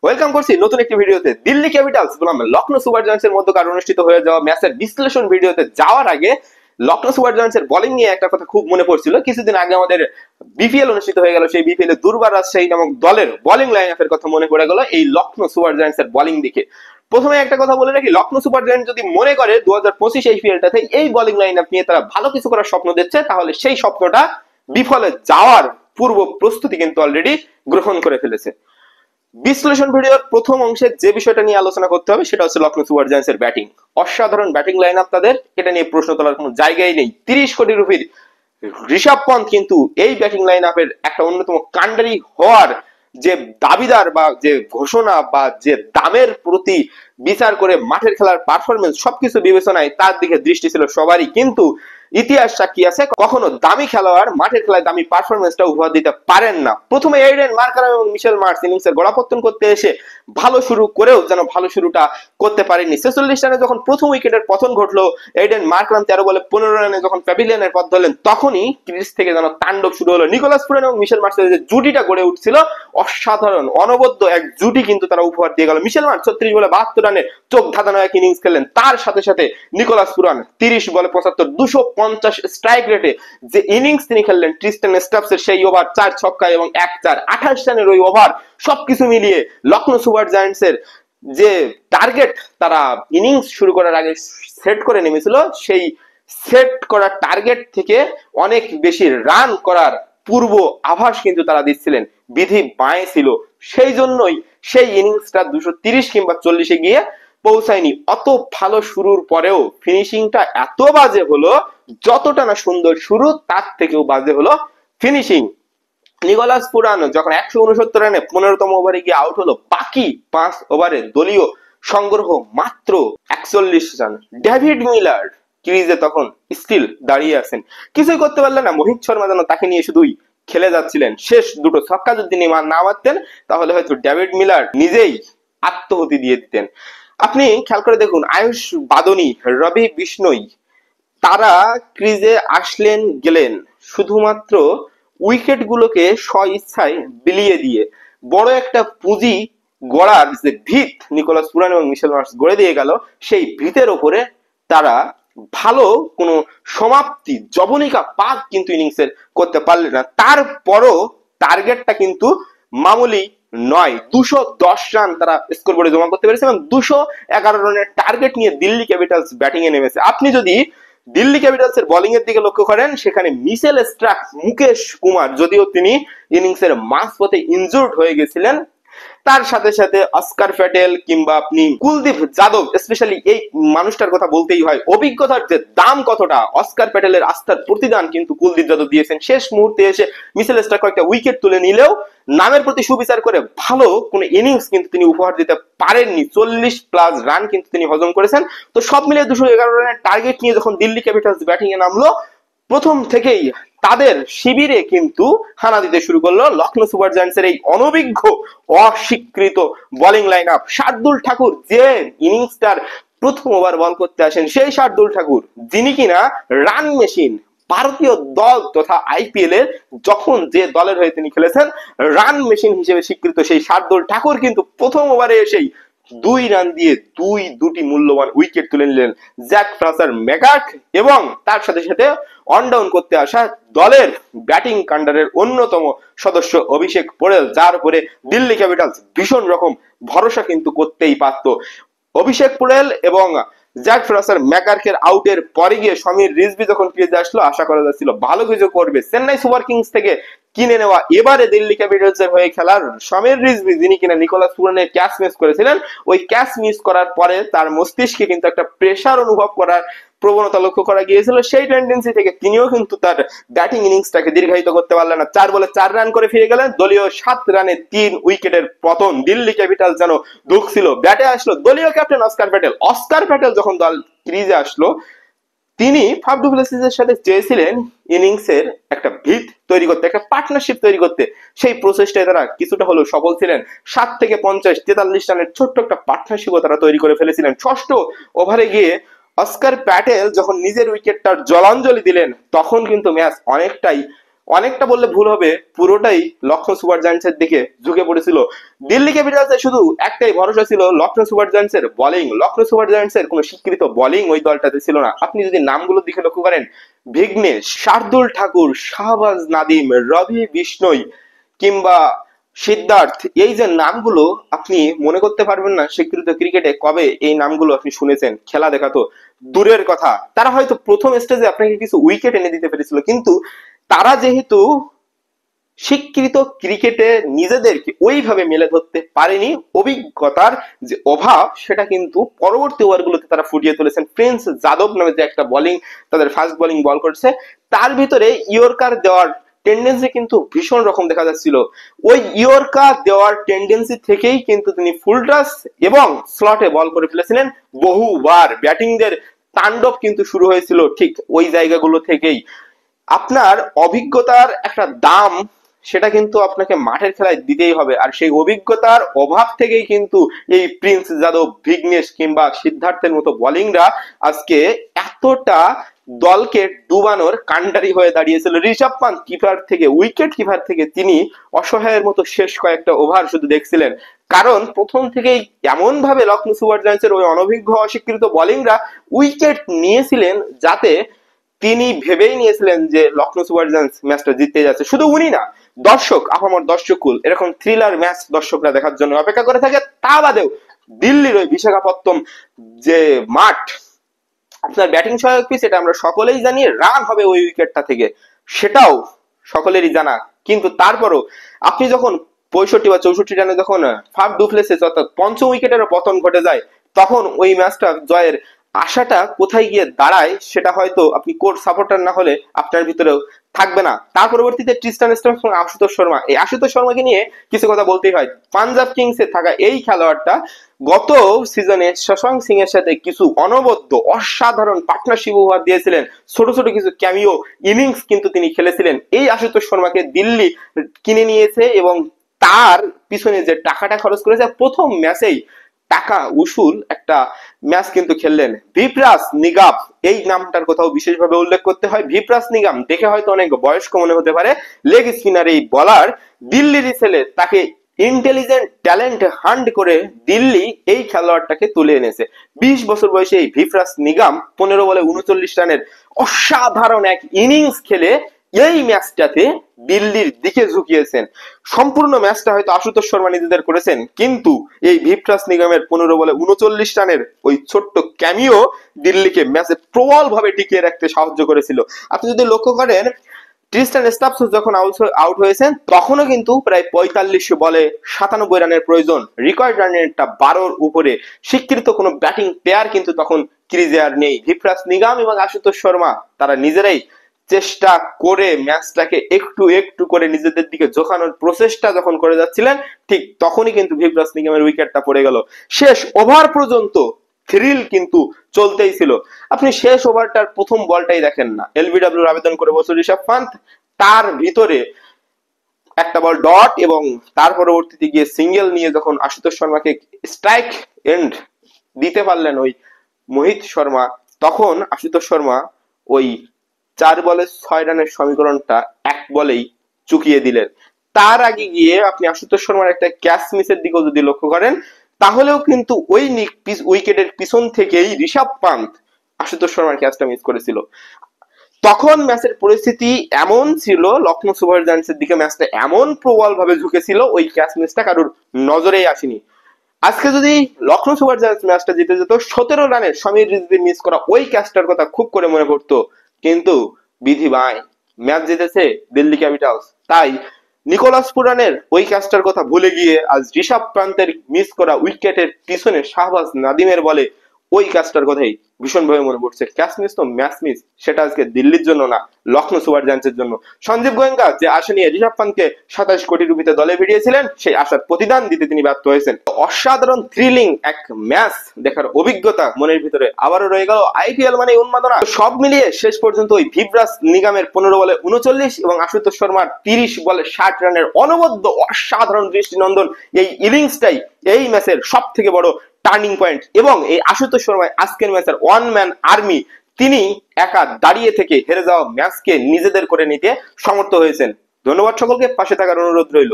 Welcome করছি নতুন একটি ভিডিওতে। দিল্লি ক্যাপিটালস বনাম লখনৌ সুপার জায়ান্টসের মধ্যকার অনুষ্ঠিত হয়ে যাওয়া ম্যাচের বিশ্লেষণ ভিডিওতে যাওয়ার আগে লখনৌ সুপার জায়ান্টসের বোলিং নিয়ে একটা কথা খুব মনে পড়ছিল। কিছুদিন আগে আমাদের বিপিএল অনুষ্ঠিত হয়ে গেল, সেই বিপিএল এ দুর্বার রাজশাহী নামক দলের বোলিং লাইন আপের কথা মনে পড়ে গেল এই লখনৌ সুপার জায়ান্টসের বোলিং দিকে। প্রথমে একটা কথা বলে রাখি, লখনৌ সুপার জায়ান্টস যদি মনে করে 2025 আইপিএলটাতে এই বোলিং লাইন আপ নিয়ে তারা ভালো কিছু করার স্বপ্ন দেখছে, তাহলে সেই স্বপ্নটা বিফলে যাওয়ার পূর্ব প্রস্তুতি কিন্তু অলরেডি গ্রহণ করে ফেলেছে। বিশ্লেষণ ভিডিওর প্রথম অংশে যে বিষয়টা নিয়ে আলোচনা করতে হবে সেটা হচ্ছে লখনৌ সুপার জায়ান্টসের ব্যাটিং। অসাধারণ ব্যাটিং লাইন আপ তাদের, এটা নিয়ে প্রশ্ন তোলার কোনো জায়গাই নেই। 30 কোটি রুপির ঋষভ পন্থ কিন্তু এই ব্যাটিং লাইন আপের একটা অন্যতম কাণ্ডারি হওয়ার যে দাবিদার বা যে ঘোষণা বা যে দামের প্রতি বিচার করে মাঠের খেলার পারফরমেন্স সবকিছু বিবেচনায় তার দিকে দৃষ্টি ছিল সবারই, কিন্তু ইতিহাস সাক্ষী আছে কখনো দামি খেলোয়াড় মাঠের খেলায় দামি পারফরমেন্সটা উপহার দিতে পারেন না। প্রথমে এইডেন মার্কারাম এবং মিশেল মার্কস ইনিংসের গোড়াপত্তন করতে এসে ভালো শুরু করেও যেন ভালো শুরুটা করতে পারেননি। 46 রানে যখন প্রথম উইকেটের পতন ঘটলো, এইডেন মার্কারাম 13 বলে 15 রানে যখন প্যাভিলিয়নের পথ ধরলেন, তখনই ক্রিজ থেকে যেন তাণ্ডব শুরু হলো। নিকোলাস পুরান এবং মিশেল মার্কসের যে জুটিটা গড়ে উঠছিল, অসাধারণ অনবদ্য এক জুটি কিন্তু তারা উপহার দিয়ে গেল। মিশেল মার্কস 36 বলে 72 রানে চোখ ধাঁধানো এক ইনিংস খেললেন। তার সাথে সাথে নিকোলাস পুরান 30 বলে 75 250 স্ট্রাইক রেটে যে ইনিংস তিনি খেললেন, ট্রিস্টেন স্টাফসের সেই ওভার 4 ছক্কা এবং 1-4 28 রানের ওই ওভার, সবকিছু মিলিয়ে লখনৌ সুপার জায়ান্টসের যে টার্গেট তারা ইনিংস শুরু করার আগে সেট করে নেমেছিল, সেই সেট করা টার্গেট থেকে অনেক বেশি রান করার পূর্ব আভাস কিন্তু তারা দিচ্ছিলেন। বিধি বাঁয়ে ছিল, সেই জন্যই সেই ইনিংসটা 230 কিংবা 40-এ গিয়ে পৌঁছায়নি। অত ভালো শুরুর পরেও ফিনিশিংটা এত বাজে হলো, যতটা না সুন্দর শুরু তার থেকেও বাজে হলো ফিনিশিং। নিকোলাস পুরানো যখন 169 রানে 15তম ওভারে গিয়ে আউট হলো, বাকি 5 ওভারে দলীয় সংগ্রহ মাত্র 41 রান। ডেভিড মিলার ক্রিজে তখন স্টিল দাঁড়িয়ে আছেন, কিছুই করতে পারলেন না। মোহিত শর্মা যেন তাকে নিয়ে শুধুই খেলে যাচ্ছিলেন। শেষ দুটো ছক্কা যদি তিনি না মারতেন, তাহলে হয়তো ডেভিড মিলার নিজেই আত্মহতি দিয়ে দিতেন। আপনি খেয়াল করে দেখুন, আয়ুষ বাদনী, রবি বিষ্ণই, তারা ক্রিজে আসলেন গেলেন শুধুমাত্র উইকেট গুলোকে স্ব-ইচ্ছায় বিলিয়ে দিয়ে। বড় একটা পুঁজি গড়ার যে ভিত নিকোলাস পুরান এবং মিশেল মার্কস গড়ে দিয়ে গেল, সেই ভিতের ওপরে তারা ভালো কোনো সমাপ্তি জবনিকা পাক কিন্তু ইনিংসের করতে পারলেন না। তারপরও টার্গেটটা কিন্তু মামুলি নয়, 210 রান তারা স্কোর বোর্ডে জমা করতে পেরেছে এবং 211 রানের টার্গেট নিয়ে দিল্লি ক্যাপিটালস ব্যাটিং এ নেমেছে। আপনি যদি দিল্লি ক্যাপিটালস এর বোলিং এর দিকে লক্ষ্য করেন, সেখানে মিশেল স্টার্ক, মুকেশ কুমার, যদিও তিনি ইনিংসের মাঝপথে ইনজুর্ড হয়ে গেছিলেন, তার সাথে সাথে অস্কার প্যাটেল কিংবা আপনি কুলদীপ যাদব, স্পেশালি এই মানুষটার কথা বলতেই হয়। অভিজ্ঞতার যে দাম কতটা, অস্কার প্যাটেলের আস্থার প্রতিদান কিন্তু কুলদীপ যাদব দিয়েছেন। শেষ মুহূর্তে এসে মিশেল স্টার্ক কয়েকটা উইকেট তুলে নিলেও নামের প্রতি সুবিচার করে ভালো কোন ইনিংস কিন্তু তিনি উপহার দিতে পারেননি। 40+ রান কিন্তু তিনি হজম করেছেন। তো সব মিলিয়ে 211 রানের টার্গেট নিয়ে যখন দিল্লি ক্যাপিটালস ব্যাটিং এ নামলো, প্রথম থেকেই তাদের শিবিরে কিন্তু হানা দিতে শুরু করলো লখনৌ সুপার জায়ান্টসের এই অনভিজ্ঞ অস্বীকৃত bowling line up. Shardul Thakur যে ইনিংসটার প্রথম ওভার বল করতে আসেন, সেই শার্দুল ঠাকুর যিনি কিনা রান মেশিন, ভারতীয় দল তথা আইপিএল এর যখন যে দলের হয়ে তিনি খেলেছেন, রান মেশিন হিসেবে স্বীকৃত সেই শার্দুল ঠাকুর কিন্তু প্রথম ওভারে এসেই 2 রান দিয়ে দুটি মূল্যবান উইকেট তুলে নিলেন জ্যাক ফ্রাসার ম্যাকার্ক এবং তার সাথে সাথে অন ডাউন করতে আসা দলের ব্যাটিং কাণ্ডারের অন্যতম সদস্য অভিষেক পোরেল, যার উপরে দিল্লি ক্যাপিটালস ভীষণ রকম ভরসা কিন্তু করতেই পারত। অভিষেক পোরেল এবং জ্যাক ফ্রাসার ম্যাকার্কের আউটের পরে গিয়ে সমীর রিজভি যখন ক্রিজে আসলো, আশা করা যাচ্ছিল ভালো কিছু করবে। চেন্নাই সুপার কিংস থেকে কিনে নেওয়া এবারে দিল্লি ক্যাপিটালস এর হয়ে খেলার সমীর রিজভি, যিনি কিনা নিকোলাস পুরানের ক্যাচ মিস করেছিলেন, ওই ক্যাচ মিস করার পরে তার মস্তিষ্কে কিন্তু একটা প্রেসার অনুভব করার প্রবণতা লক্ষ্য করা গিয়েছিল। সেই টেন্ডেন্সি থেকে তিনিও কিন্তু তার ব্যাটিং ইনিংসটাকে দীর্ঘায়িত করতে পারলেন না। 4 বলে 4 রান করে ফিরে গেলেন। দলীয় 7 রানে 3 উইকেটের পতন। দিল্লি ক্যাপিটালস যেন ঢুকছিল। ব্যাটে আসলো দলীয় captain Oscar Patel. Oscar Patel যখন দল ক্রিজে আসলো, তিনি ফাফ ডু প্লেসিসের সাথে চেয়েছিলেন ইনিংসের একটা ভিত তৈরি করতে, একটা পার্টনারশিপ তৈরি করতে। সেই প্রসেসটায় তারা কিছুটা হলেও সফল ছিলেন। 7 থেকে 50 43 রানের ছোট্ট একটা পার্টনারশিপও তারা তৈরি করে ফেলেছিলেন। 6ষ্ঠ ওভারে গিয়ে অস্কার প্যাটেল যখন নিজের উইকেটটার জলাঞ্জলি দিলেন, তখন কিন্তু ম্যাচ অনেকটাই অনেকটা বললে ভুল হবে, পুরোটাই লখনৌ সুপার জায়ান্টসের দিকে ঝুঁকে পড়েছিল। দিল্লি ক্যাপিটালসের শুধু একটাই ভরসা ছিল, লখনৌ সুপার জায়ান্টসের বোলিং। লখনৌ সুপার জায়ান্টসের কোনো স্বীকৃত বোলিং ওই দলটাতে ছিল না। আপনি যদি নামগুলোর দিকে লক্ষ্য করেন, ভিঘ্নেশ, শার্দুল ঠাকুর, শাহবাজ নাদিম, রবি বিষ্ণই কিংবা সিদ্ধার্থ, এই যে নামগুলো, আপনি মনে করতে পারবেন না স্বীকৃত ক্রিকেটে কবে এই নামগুলো আপনি শুনেছেন। খেলা দেখা তো দূরের কথা, তারা হয়তো প্রথম স্টেজে আপনাকে কিছু উইকেট এনে দিতে পেরেছিল, কিন্তু তারা যেহেতু স্বীকৃত ক্রিকেটে নিজেদেরকে ওইভাবে মেলে ধরতে পারেনি, অভিজ্ঞতার যে অভাব সেটা কিন্তু পরবর্তী ওভারগুলোতে তারা ফুটিয়ে তুলেছেন। প্রিন্স যাদব নামে যে একটা বোলিং, তাদের ফাস্ট বোলিং বল করছে, তার ভিতরে ইয়র্কার দেওয়ার টেন্ডেন্সি কিন্তু ভীষণ রকম দেখা যাচ্ছিল। ওই ইয়র্কার দেওয়ার টেন্ডেন্সি থেকেই কিন্তু তিনি ফুল টাচ এবং স্লটে বল করে ফেলেছিলেন বহুবার। ব্যাটিংদের তাণ্ডব কিন্তু শুরু হয়েছিল ঠিক ওই জায়গাগুলো থেকেই। আপনার অভিজ্ঞতার একটা দাম, সেটা কিন্তু আপনাকে মাঠের খেলায় দিতেই হবে, আর সেই অভিজ্ঞতার অভাব থেকেই কিন্তু এই প্রিন্স যাদব, ভিঘ্নেশ কিংবা সিদ্ধার্থের মতো বোলিংরা আজকে এতটা দলকে ডুবানোর কান্ডারি হয়ে দাঁড়িয়েছিল। ঋষভ পান্ত কিপার থেকে, উইকেট কিপার থেকে তিনি অসহায়ের মতো শেষ কয়েকটা ওভার শুধু দেখছিলেন, কারণ প্রথম থেকেই এমন ভাবে লখনৌ সুপার জায়ান্টসের ওই অনভিজ্ঞ অস্বীকৃত বোলিংরা উইকেট নিয়েছিলেন, যাতে তিনি ভেবেই নিয়েছিলেন যে লখনৌ সুপার জায়ান্টস ম্যাচটা জিততে যাচ্ছে। শুধু উনি না, দর্শক, আমার দর্শককুল এরকম থ্রিলার ম্যাচ দর্শকরা দেখার জন্য অপেক্ষা করে থাকে। তা বাদেও দিল্লির ওই বিশাখাপত্তনম যে মাঠ, আপনার ব্যাটিং সহায়ক পিচ, এটা আমরা সকলেই জানি, রান হবে ওই উইকেটটা থেকে, সেটাও সকলেরই জানা। কিন্তু তারপরও আপনি যখন 65 বা 64 রানে যখন ফাফ ডু প্লেসিস অর্থাৎ পঞ্চম উইকেটের পতন ঘটে যায়, তখন ওই ম্যাচটা জয়ের আশাটা কোথায় গিয়ে দাঁড়ায় সেটা হয়তো আপনি কোর সাপোর্টার না হলে আপনার ভিতরেও থাকবে না। তার পরবর্তীতে ট্রিস্টান স্ট্রংস এবং আশুতোষ শর্মা, এই আশুতোষ শর্মাকে নিয়ে কিছু কথা বলতেই হয়। পাঞ্জাব কিংসে থাকা এই খেলোয়াড়টা গত সিজনে শশাঙ্ক সিং এর সাথে কিছু অনবদ্য অসাধারণ পার্টনারশিপ উপহার দিয়েছিলেন, ছোট ছোট কিছু ক্যামিও ইনিংস কিন্তু তিনি খেলেছিলেন। এই আশুতোষ শর্মাকে দিল্লি কিনে নিয়েছে এবং তার পিছনে যে টাকাটা খরচ করেছে, প্রথম ম্যাচেই টাকা উসুল একটা ম্যাচ কিন্তু খেললেন। ভিপ্রাস নিগাম, এই নামটার কথাও বিশেষভাবে উল্লেখ করতে হয়। ভিপ্রাস নিগাম দেখে হয়তো অনেক বয়স্ক মনে হতে পারে, লেগ স্পিনার এই বলার, দিল্লিরই ছেলে, তাকে ইন্টেলিজেন্ট ট্যালেন্ট হান্ট করে দিল্লি এই খেলোয়াড়টাকে তুলে এনেছে। 20 বছর বয়সে এই ভিপ্রাস নিগাম 15 বলে 39 রানের অসাধারণ এক ইনিংস খেলে এই ম্যাচটাতে দিল্লির দিকে ঝুঁকিয়েছেন। সম্পূর্ণ ম্যাচটা হয়তো আশুতোষ শর্মা নিজেদের করেছেন, কিন্তু এই ভিপ্রাস নিগমের 15 বলে 39 রানের ওই ছোট্ট ক্যামিও দিল্লিকে ম্যাচে প্রবল ভাবে টিকিয়ে রাখতে সাহায্য করেছিল। আপনি যদি লক্ষ্য করেন, ট্রিস্টান স্টাফস যখন আউট হয়েছেন তখনও কিন্তু প্রায় 45 বলে 97 রানের প্রয়োজন। রিকোয়ার্ড রানেরটা 12-র উপরে। স্বীকৃত কোনো ব্যাটিং প্লেয়ার কিন্তু তখন ক্রিজে আর নেই। ভিপ্রাস নিগম এবং আশুতোষ শর্মা তারা নিজেরাই চেষ্টা করে ম্যাচটাকে একটু একটু করে নিজেদের দিকে ঝোঁকানোর প্রচেষ্টা যখন করে যাচ্ছিলেন, ঠিক তখনই কিন্তু ভিপ্রাস নিগমের উইকেটটা পড়ে গেল। শেষ ওভার পর্যন্ত থ্রিল কিন্তু চলতেই ছিল। আপনি শেষ ওভারটার প্রথম বলটাই দেখেন না, এলবিডব্লিউর আবেদন করে বসে ঋষভ পান্ত, তার ভিতরে একটা বল ডট এবং তার পরবর্তীতে গিয়ে সিঙ্গেল নিয়ে যখন আশুতোষ শর্মাকে স্ট্রাইক এন্ড দিতে পারলেন ওই মোহিত শর্মা, তখন আশুতোষ শর্মা ওই 4 বলে 6 রানের সমীকরণটা এক বলেই চুকিয়ে দিলেন। তার আগে গিয়ে আপনি আশুতোষ শর্মার একটা ক্যাচ মিসের দিকেও যদি লক্ষ্য করেন, তাহলেও কিন্তু ওই উইকেটের পিছন থেকেই ঋষভ পান্ত আশুতোষ শর্মার ক্যাচটা মিস করেছিল। তখন ম্যাচের পরিস্থিতি এমন ছিল, লখনৌ সুপার জায়ান্টসের দিকে ম্যাচটা এমন প্রবল ভাবে ঝুঁকেছিল, ওই ক্যাচ মিসটা কারোর নজরেই আসেনি। আজকে যদি লখনৌ সুপার জায়ান্টস ম্যাচটা জিতে যেত, 17 রানের সমীর রিজভির মিস করা ওই ক্যাচটার কথা খুব করে মনে পড়তো, কিন্তু বিধি বাই, ম্যাচ জিতেছে দিল্লি ক্যাপিটালস। তাই নিকোলাস পুরানের ওই ক্যাচটার কথা ভুলে গিয়ে আজ ঋষভ পান্তের মিস করা উইকেটের পিছনে শাহবাজ নাদিমের বলে ওই ক্যাচটার কথাই ভীষণ ভাবে মনে পড়ছে। ক্যাচ মিস তো ম্যাচ মিস, সেটা আজকে দিল্লির জন্য না, লখনৌ সুপার জায়ান্টসের জন্য। সঞ্জীব গোয়েঙ্কা যে আশা নিয়ে ঋষভ পান্তকে 27 কোটি রুপিতে দলে ভিড়িয়েছিলেন, সেই আশার প্রতিদান দিতে তিনি ব্যর্থ হয়েছেন। অসাধারণ থ্রিলিং এক ম্যাচ দেখার অভিজ্ঞতা মনের ভিতরে আবারও রয়ে গেল। আইপিএল মানে উন্মাদনা। সব মিলিয়ে শেষ পর্যন্ত ওই ভিপ্রাস নিগমের 15 বলে 39 এবং আশুতোষ শর্মার 30 বলে 60 রানের অনবদ্য অসাধারণ দৃষ্টিনন্দন এই ইনিংসটাই এই ম্যাচের সব থেকে বড় টার্নিং পয়েন্ট। এবং এই আশুতোষ শর্মা আজকের ম্যাচের ওয়ান ম্যান আর্মি তিনি একা দাঁড়িয়ে থেকে হেরে যাওয়া ম্যাচকে নিজেদের করে নিতে সমর্থ হয়েছেন। ধন্যবাদ সকলকে, পাশে থাকার অনুরোধ রইল।